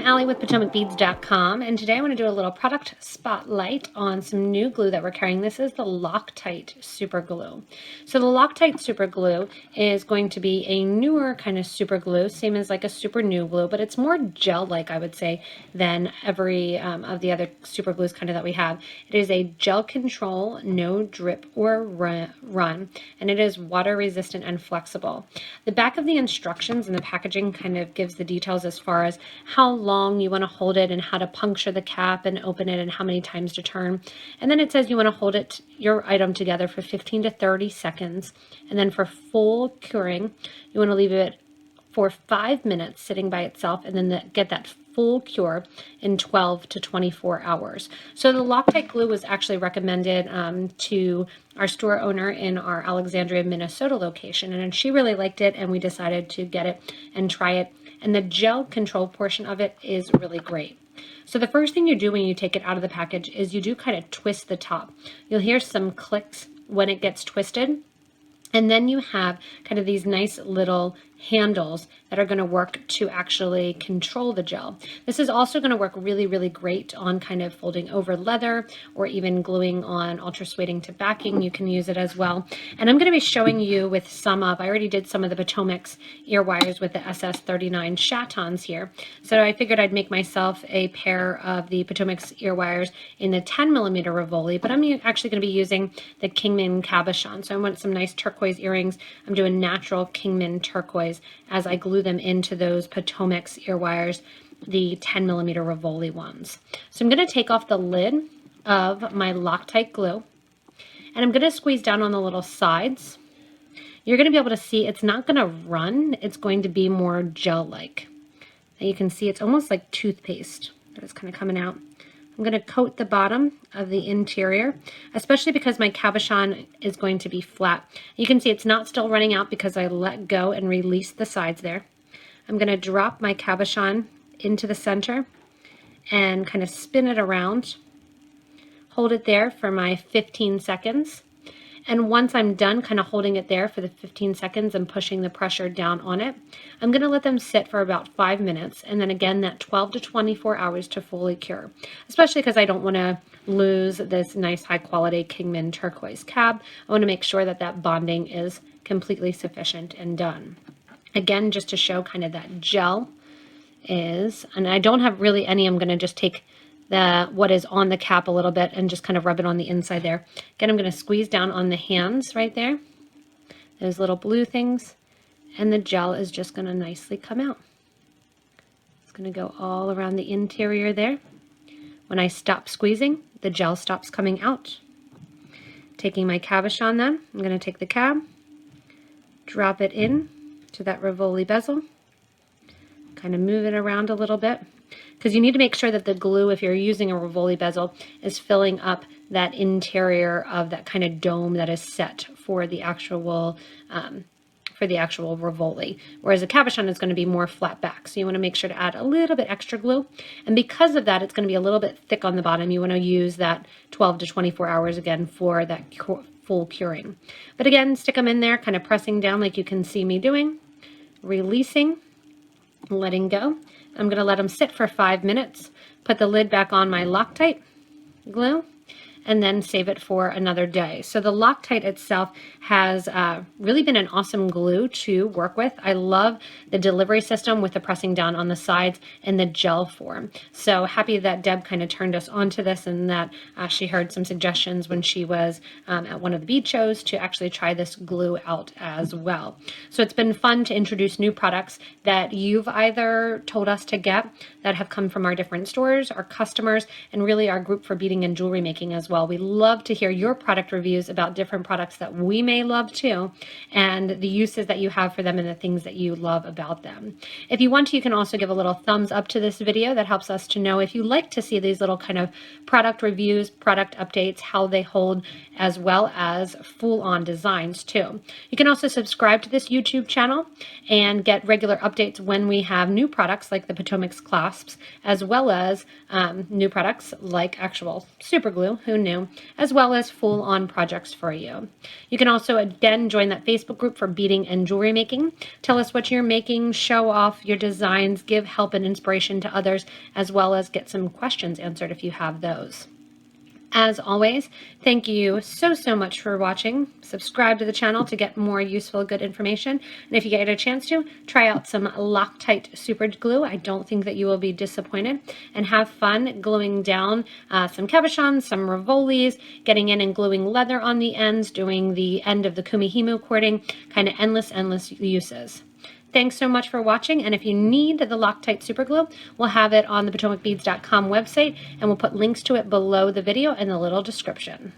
Allie with PotomacBeads.com, and today I want to do a little product spotlight on some new glue that we're carrying. This is the Loctite Super Glue. So the Loctite Super Glue is going to be a newer kind of super glue, same as like a super new glue, but it's more gel-like, I would say, than every of the other super glues kind of that we have. It is a gel control, no drip or run, and it is water resistant and flexible. The back of the instructions and the packaging kind of gives the details as far as how long you want to hold it and how to puncture the cap and open it and how many times to turn. And then it says you want to hold it, your item together for 15 to 30 seconds. And then for full curing, you want to leave it for 5 minutes sitting by itself and then get that full cure in 12 to 24 hours. So the Loctite glue was actually recommended to our store owner in our Alexandria, Minnesota location, and she really liked it, and we decided to get it and try it. And the gel control portion of it is really great. So the first thing you do when you take it out of the package is you do kind of twist the top. You'll hear some clicks when it gets twisted. And then you have kind of these nice little handles that are going to work to actually control the gel. This is also going to work really, really great on kind of folding over leather or even gluing on ultra sueding to backing. You can use it as well. And I'm going to be showing you with some of, I already did some of the Potomac's ear wires with the SS39 chatons here. So I figured I'd make myself a pair of the Potomac's ear wires in the 10mm Rivoli, but I'm actually going to be using the Kingman cabochon. So I want some nice turquoise earrings. I'm doing natural Kingman turquoise as I glue them into those Potomac's ear wires, the 10mm Rivoli ones. So I'm going to take off the lid of my Loctite glue, and I'm going to squeeze down on the little sides. You're going to be able to see it's not going to run, it's going to be more gel-like. And you can see it's almost like toothpaste that's kind of coming out. I'm going to coat the bottom of the interior, especially because my cabochon is going to be flat. You can see it's not still running out because I let go and release the sides there. I'm going to drop my cabochon into the center and kind of spin it around. Hold it there for my 15 seconds. And once I'm done kind of holding it there for the 15 seconds and pushing the pressure down on it, I'm going to let them sit for about 5 minutes. And then again, that 12 to 24 hours to fully cure, especially because I don't want to lose this nice high quality Kingman turquoise cab. I want to make sure that that bonding is completely sufficient and done. Again, just to show kind of that gel is, and I don't have really any, I'm going to just take what is on the cap a little bit and just kind of rub it on the inside there. Again, I'm going to squeeze down on the hands right there, those little blue things, and the gel is just going to nicely come out. It's going to go all around the interior there. When I stop squeezing, the gel stops coming out. Taking my cabochon then, I'm going to take the cab, drop it in to that Rivoli bezel, kind of move it around a little bit, because you need to make sure that the glue, if you're using a Rivoli bezel, is filling up that interior of that kind of dome that is set for the actual Rivoli, whereas a cabochon is going to be more flat back. So you want to make sure to add a little bit extra glue, and because of that, it's going to be a little bit thick on the bottom. You want to use that 12 to 24 hours again for that full curing. But again, stick them in there, kind of pressing down like you can see me doing, releasing, letting go. I'm going to let them sit for 5 minutes, put the lid back on my Loctite glue, and then save it for another day. So the Loctite itself has really been an awesome glue to work with. I love the delivery system with the pressing down on the sides and the gel form. So happy that Deb kind of turned us onto this, and that she heard some suggestions when she was at one of the bead shows to actually try this glue out as well. So it's been fun to introduce new products that you've either told us to get that have come from our different stores, our customers, and really our group for beading and jewelry making as well. We love to hear your product reviews about different products that we may love too, and the uses that you have for them and the things that you love about them. If you want to, you can also give a little thumbs up to this video. That helps us to know if you like to see these little kind of product reviews, product updates, how they hold, as well as full-on designs too. You can also subscribe to this YouTube channel and get regular updates when we have new products like the Potomac's clasps, as well as new products like actual super glue. Who new, as well as full-on projects for you. You can also, again, join that Facebook group for beading and jewelry making. Tell us what you're making, show off your designs, give help and inspiration to others, as well as get some questions answered if you have those. As always, thank you so much for watching. Subscribe to the channel to get more useful, good information. And if you get a chance to, try out some Loctite Super Glue. I don't think that you will be disappointed. And have fun gluing down some cabochons, some rivolis, getting in and gluing leather on the ends, doing the end of the kumihimu cording, kind of endless uses. Thanks so much for watching, and if you need the Loctite Super Glue, we'll have it on the PotomacBeads.com website, and we'll put links to it below the video in the little description.